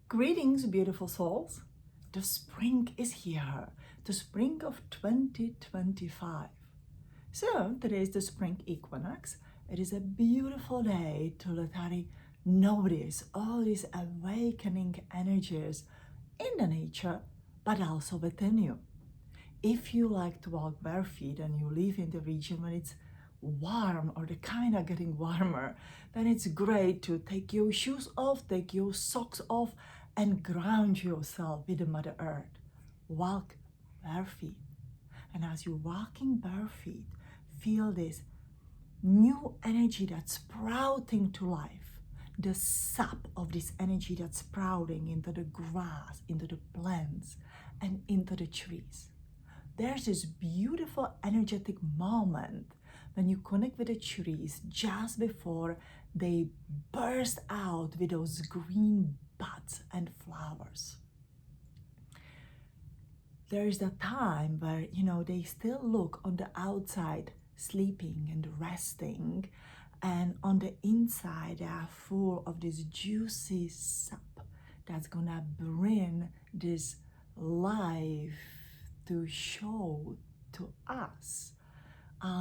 Greetings, beautiful souls. The spring is here, the spring of 2025. So today is the spring equinox. It is a beautiful day to literally notice all these awakening energies in the nature, but also within you. If you like to walk barefoot and you live in the region when it's warm or the kind of getting warmer, then it's great to take your shoes off, take your socks off, and ground yourself with the Mother Earth. Walk barefoot. And as you're walking barefoot, feel this new energy that's sprouting to life. The sap of this energy that's sprouting into the grass, into the plants, and into the trees. There's this beautiful energetic moment when you connect with the trees just before they burst out with those green buds and flowers. There is that time where, they still look on the outside, sleeping and resting, and on the inside, they are full of this juicy sap that's gonna bring this life to show to us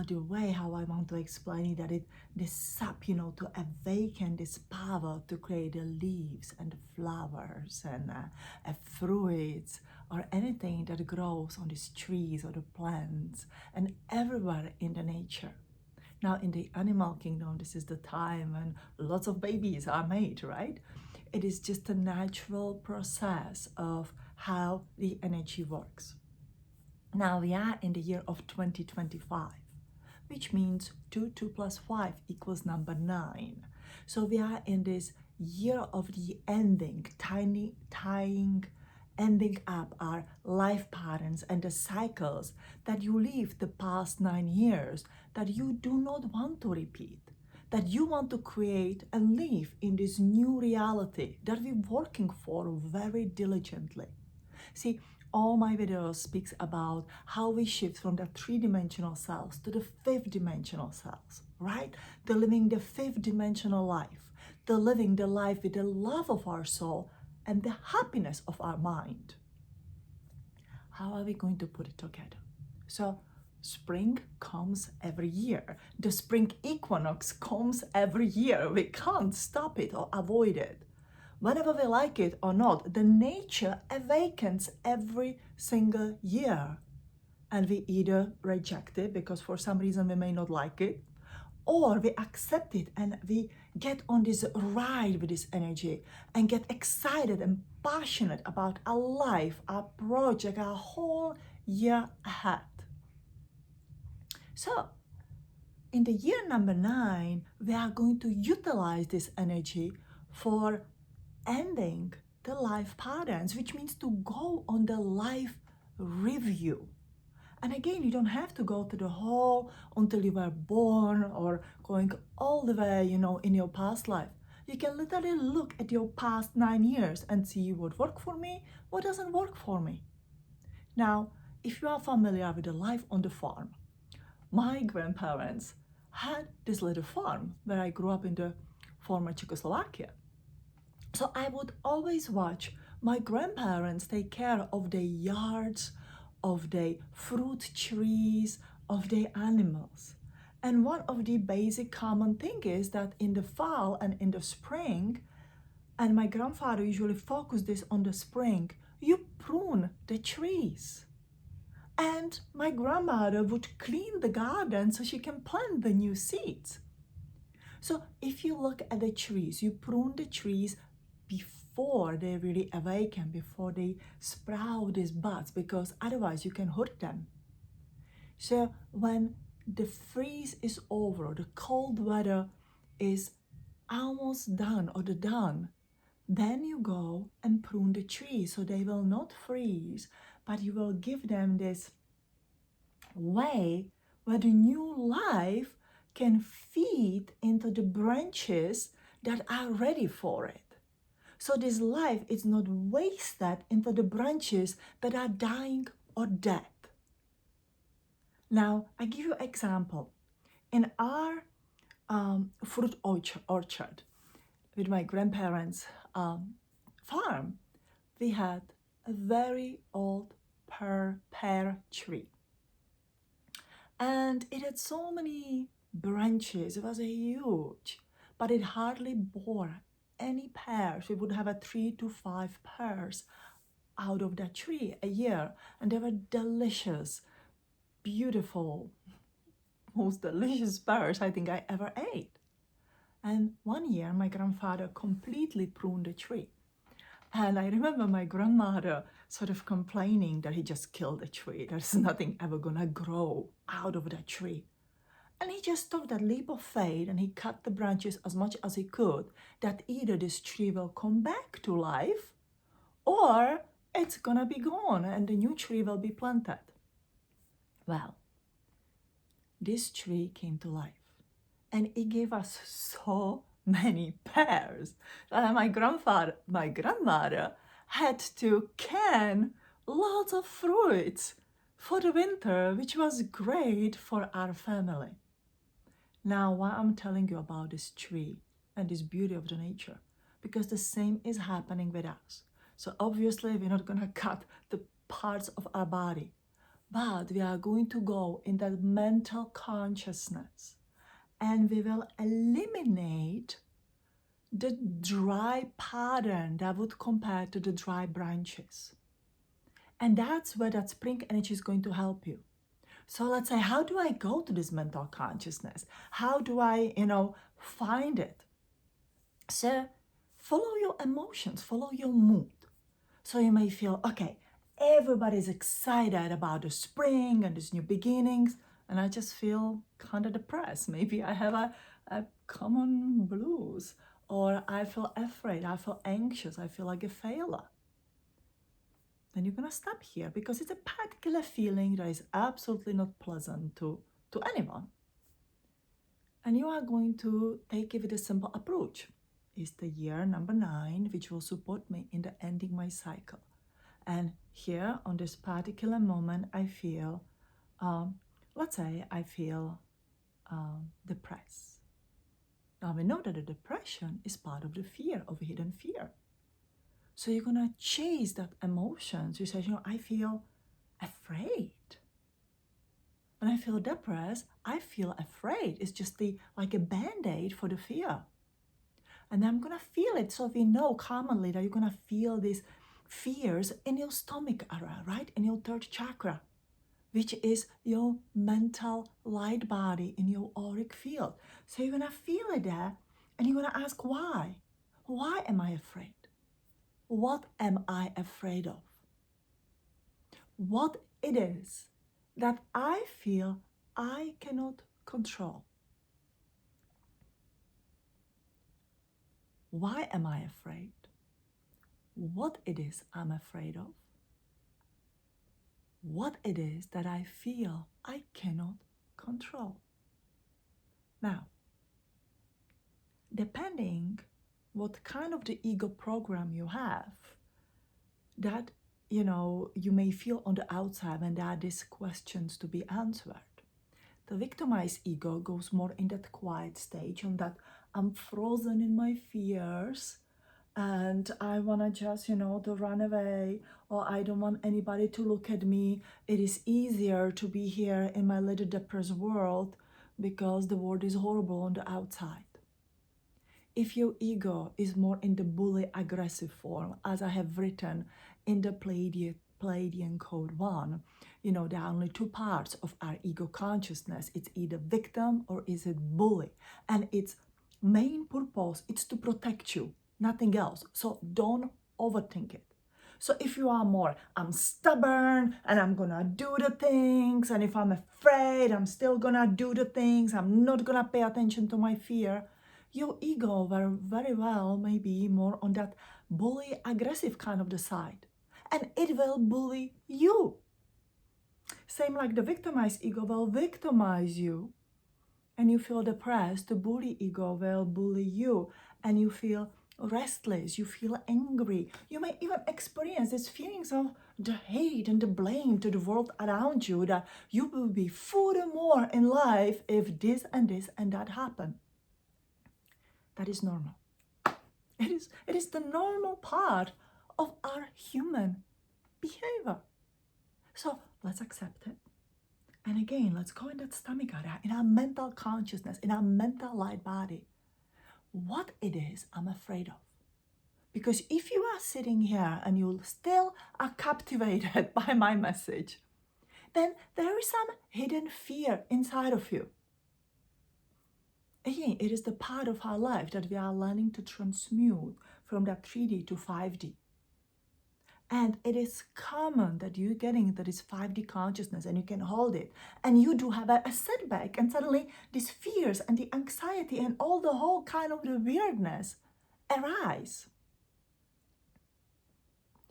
the way how I want to explain it, that this sap, to awaken this power to create the leaves and the flowers and fruits or anything that grows on these trees or the plants and everywhere in the nature. Now in the animal kingdom, this is the time when lots of babies are made, right? It is just a natural process of how the energy works. Now we are in the year of 2025, which means 2 plus 5 equals number 9. So we are in this year of the ending, ending up our life patterns and the cycles that you live the past 9 years that you do not want to repeat, that you want to create and live in this new reality that we're working for very diligently. See, all my videos speaks about how we shift from the 3-dimensional cells to the 5th-dimensional cells, right? The living the 5th-dimensional life, the living the life with the love of our soul and the happiness of our mind. How are we going to put it together? So spring comes every year. The spring equinox comes every year. We can't stop it or avoid it. Whether we like it or not, the nature awakens every single year. And we either reject it because for some reason we may not like it, or we accept it and we get on this ride with this energy and get excited and passionate about our life, our project, our whole year ahead. So, in the year number 9, we are going to utilize this energy for ending the life patterns, which means to go on the life review. And again, you don't have to go to the hall until you were born or going all the way, in your past life. You can literally look at your past 9 years and see what worked for me, what doesn't work for me. Now, if you are familiar with the life on the farm, my grandparents had this little farm where I grew up in the former Czechoslovakia. So I would always watch my grandparents take care of the yards, of the fruit trees, of the animals. And one of the basic common thing is that in the fall and in the spring, and my grandfather usually focused this on the spring, you prune the trees. And my grandmother would clean the garden so she can plant the new seeds. So if you look at the trees, you prune the trees before they really awaken, before they sprout these buds, because otherwise you can hurt them. So when the freeze is over, the cold weather is almost done or done, then you go and prune the trees so they will not freeze, but you will give them this way where the new life can feed into the branches that are ready for it. So this life is not wasted into the branches that are dying or dead. Now, I give you an example. In our fruit orchard with my grandparents' farm, we had a very old pear tree. And it had so many branches. It was huge, but it hardly bore any pears. We would have 3 to 5 pears out of that tree a year. And they were delicious, beautiful, most delicious pears I think I ever ate. And one year, my grandfather completely pruned the tree. And I remember my grandmother sort of complaining that he just killed the tree. There's nothing ever gonna grow out of that tree. And he just took that leap of faith and he cut the branches as much as he could, that either this tree will come back to life or it's gonna be gone and the new tree will be planted. Well, this tree came to life and it gave us so many pears that my grandmother had to can lots of fruits for the winter, which was great for our family. Now, why I'm telling you about this tree and this beauty of the nature? Because the same is happening with us. So obviously we're not gonna cut the parts of our body, but we are going to go in that mental consciousness and we will eliminate the dry pattern that would compare to the dry branches. And that's where that spring energy is going to help you. So let's say, how do I go to this mental consciousness? How do I, find it? So follow your emotions, follow your mood. So you may feel, okay, everybody's excited about the spring and these new beginnings, and I just feel kind of depressed. Maybe I have a common blues, or I feel afraid, I feel anxious, I feel like a failure. Then you're gonna stop here because it's a particular feeling that is absolutely not pleasant to anyone. And you are going to take it with a simple approach. It's the year number 9, which will support me in the ending my cycle. And here on this particular moment, I feel, let's say I feel depressed. Now we know that the depression is part of the fear, of a hidden fear. So you're gonna chase that emotion. So you say, I feel afraid. When I feel depressed, I feel afraid. It's just like a band-aid for the fear. And I'm gonna feel it. So we know commonly that you're gonna feel these fears in your stomach area, right? In your 3rd chakra, which is your mental light body in your auric field. So you're gonna feel it there and you're gonna ask why? Why am I afraid? What am I afraid of? What it is that I feel I cannot control. Why am I afraid? What it is I'm afraid of? What it is that I feel I cannot control. Now, depending what kind of the ego program you have, that you may feel on the outside when there are these questions to be answered. The victimized ego goes more in that quiet stage, on that I'm frozen in my fears and I want to just, to run away, or I don't want anybody to look at me. It is easier to be here in my little depressed world because the world is horrible on the outside. If your ego is more in the bully aggressive form, as I have written in the Pleiadian Code 1, there are only 2 parts of our ego consciousness. It's either victim or is it bully. And its main purpose is to protect you, nothing else. So don't overthink it. So if you are more, I'm stubborn and I'm gonna do the things, and if I'm afraid, I'm still gonna do the things, I'm not gonna pay attention to my fear, your ego very well may be more on that bully aggressive kind of the side, and it will bully you. Same like the victimized ego will victimize you and you feel depressed. The bully ego will bully you and you feel restless, you feel angry. You may even experience these feelings of the hate and the blame to the world around you, that you will be furthermore in life if this and that happen. That is normal. It is the normal part of our human behavior. So let's accept it. And again, let's go in that stomach area, in our mental consciousness, in our mental light body. What it is I'm afraid of. Because if you are sitting here and you still are captivated by my message, then there is some hidden fear inside of you. Again, it is the part of our life that we are learning to transmute from that 3D to 5D. And it is common that you're getting into this 5D consciousness and you can hold it. And you do have a setback, and suddenly these fears and the anxiety and all the whole kind of the weirdness arise.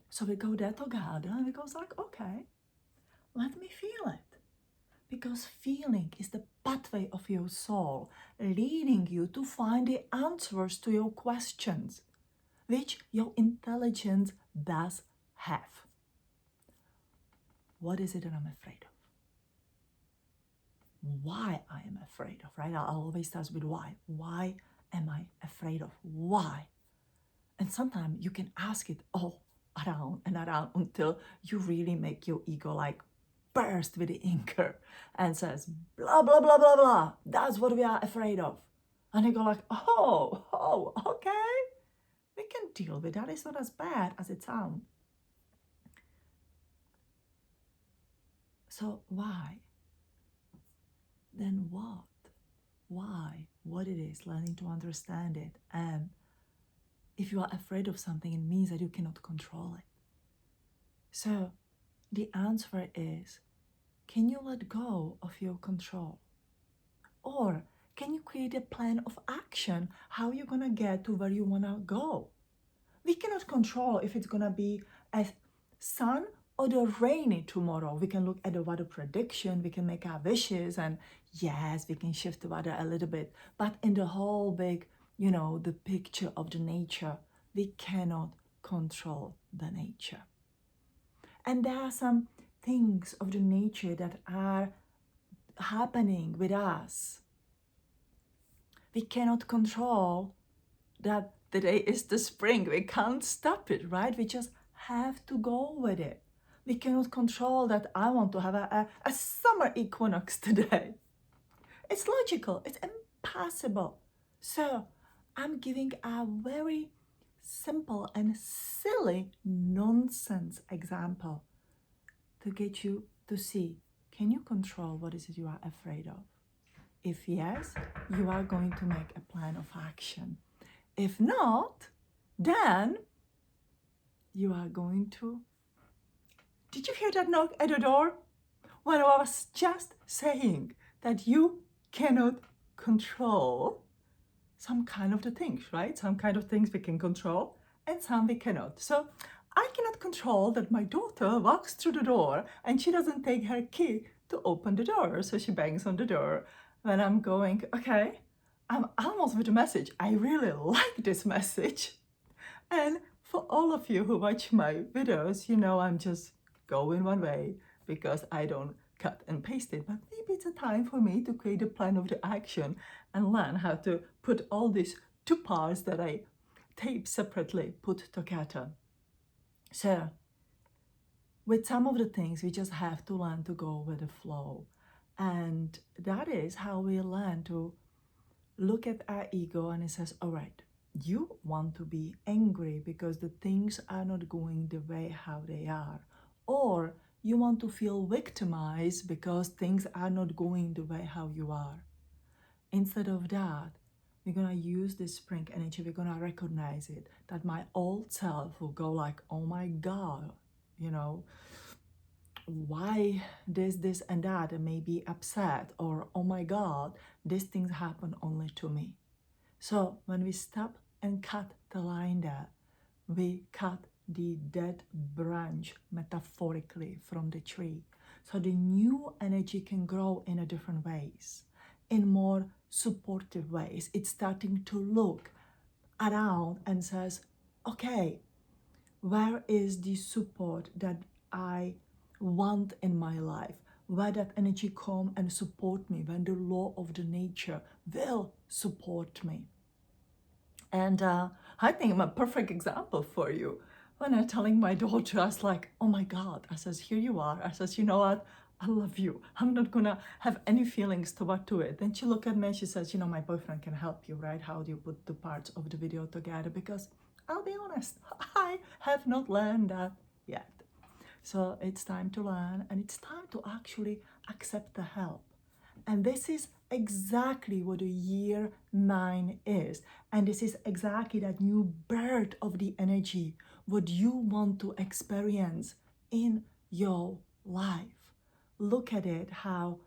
So we go there together and we go like, okay, let me feel it. Because feeling is the pathway of your soul, leading you to find the answers to your questions, which your intelligence does have. What is it that I'm afraid of? Why I am afraid of, right? I'll always start with why. Why am I afraid of? Why? And sometimes you can ask it all around and around until you really make your ego like burst with the anger and says, blah, blah, blah, blah, blah. That's what we are afraid of. And you go like, oh, okay. We can deal with that. It's not as bad as it sounds. So why? Then what? Why? What it is, learning to understand it. And if you are afraid of something, it means that you cannot control it. So the answer is, can you let go of your control? Or can you create a plan of action, how you're gonna get to where you wanna go? We cannot control if it's gonna be a sun or the rainy tomorrow. We can look at the weather prediction, we can make our wishes, and yes, we can shift the weather a little bit. But in the whole big, the picture of the nature, we cannot control the nature. And there are some things of the nature that are happening with us. We cannot control that today is the spring. We can't stop it, right? We just have to go with it. We cannot control that I want to have a summer equinox today. It's logical. It's impossible. So I'm giving a very simple and silly nonsense example to get you to see, can you control what is it you are afraid of? If yes, you are going to make a plan of action. If not, then you are going to... Did you hear that knock at the door? When I was just saying that you cannot control some kind of the things, right? Some kind of things we can control and some we cannot. So I cannot control that my daughter walks through the door and she doesn't take her key to open the door. So she bangs on the door when I'm going, okay, I'm almost with the message. I really like this message. And for all of you who watch my videos, I'm just going one way because I don't cut and paste it. But maybe it's a time for me to create a plan of the action and learn how to put all these two parts that I tape separately put together. So with some of the things, we just have to learn to go with the flow. And that is how we learn to look at our ego and it says, all right, you want to be angry because the things are not going the way how they are. Or you want to feel victimized because things are not going the way how you are. Instead of that, we're going to use this spring energy. We're going to recognize it, that my old self will go like, oh my God, why this and that, and maybe upset, or oh my God, these things happen only to me. So when we stop and cut the line there, we cut the dead branch metaphorically from the tree. So the new energy can grow in a different ways, in more supportive ways. It's starting to look around and says, okay, where is the support that I want in my life? Where that energy come and support me, when the law of the nature will support me. And I think I'm a perfect example for you. When I'm telling my daughter, I was like, oh my God. I says, here you are. I says, you know what? I love you. I'm not gonna have any feelings toward to it. Then she looked at me and she says, you know, my boyfriend can help you, right? How do you put the parts of the video together? Because I'll be honest, I have not learned that yet. So it's time to learn, and it's time to actually accept the help. And this is exactly what a year 9 is. And this is exactly that new birth of the energy, what you want to experience in your life. Look at it how,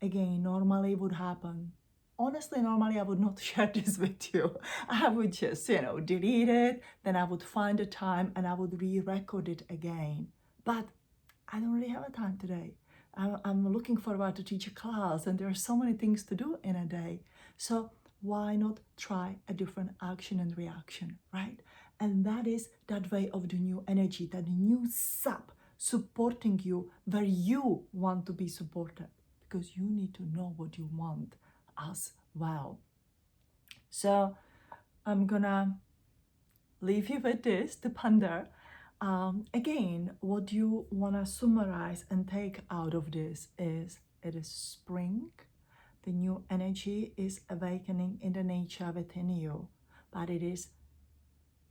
again, normally would happen. Honestly, normally I would not share this with you. I would just, delete it, then I would find a time and I would re-record it again. But I don't really have a time today. I'm looking forward to teach a class, and there are so many things to do in a day. So why not try a different action and reaction, right? And that is that way of the new energy, that new sap supporting you where you want to be supported, because you need to know what you want as well. So I'm gonna leave you with this to ponder. Again, what you want to summarize and take out of this is it is spring. The new energy is awakening in the nature within you, but it is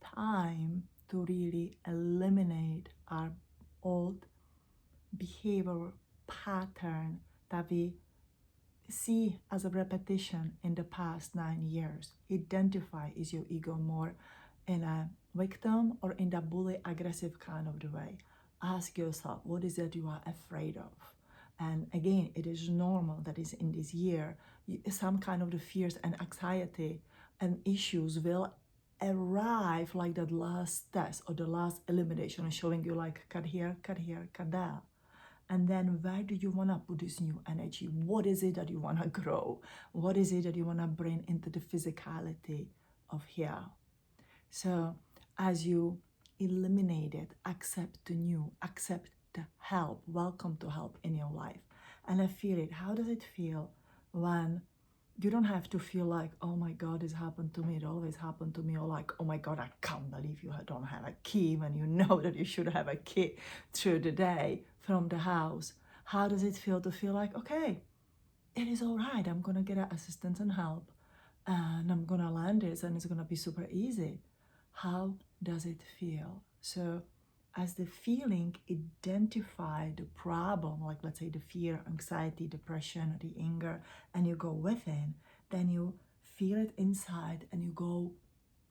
time to really eliminate our old behavior pattern that we see as a repetition in the past 9 years. Identify, is your ego more in a victim or in the bully aggressive kind of the way? Ask yourself, what is it you are afraid of? And again, it is normal that is in this year, some kind of the fears and anxiety and issues will arrive like that last test or the last elimination and showing you like cut here, cut there. And then where do you want to put this new energy? What is it that you want to grow? What is it that you want to bring into the physicality of here? So as you eliminate it, accept the new, accept the help, welcome to help in your life. And I feel it. How does it feel when you don't have to feel like, oh my God, this happened to me, it always happened to me, or like, oh my God, I can't believe you don't have a key when you know that you should have a key through the day from the house. How does it feel to feel like, okay, it is all right, I'm gonna get assistance and help, and I'm gonna learn this, and it's gonna be super easy. How does it feel? So as the feeling identify the problem, like let's say the fear, anxiety, depression, the anger, and you go within, then you feel it inside and you go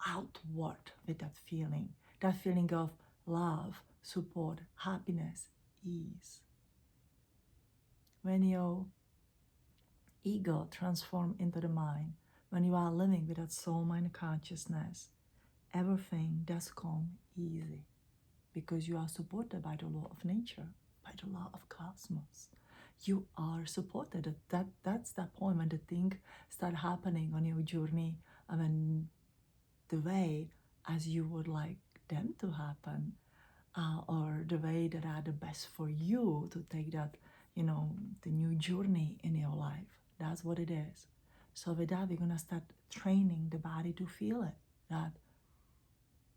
outward with that feeling of love, support, happiness, ease. When your ego transforms into the mind, when you are living with that soul mind consciousness, everything does come easy, because you are supported by the law of nature, by the law of cosmos. You are supported. That's the point when the things start happening on your journey, the way as you would like them to happen, or the way that are the best for you to take that, the new journey in your life. That's what it is. So with that, we're gonna start training the body to feel it, that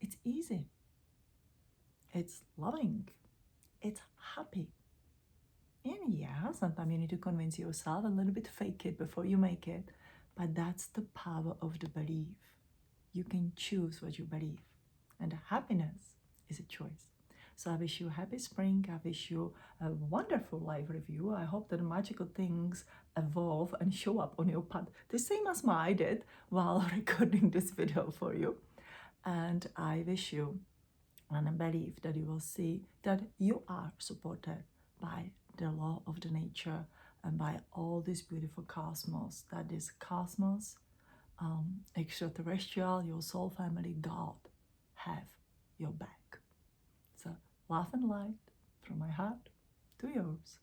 it's easy. It's loving, it's happy. And yeah, sometimes you need to convince yourself a little bit, fake it before you make it. But that's the power of the belief. You can choose what you believe. And the happiness is a choice. So I wish you a happy spring. I wish you a wonderful life review. I hope that the magical things evolve and show up on your path, the same as I did while recording this video for you. And I wish you, and I believe that you will see that you are supported by the law of the nature and by all this beautiful cosmos, that this cosmos, extraterrestrial, your soul family, God, have your back. So love and light from my heart to yours.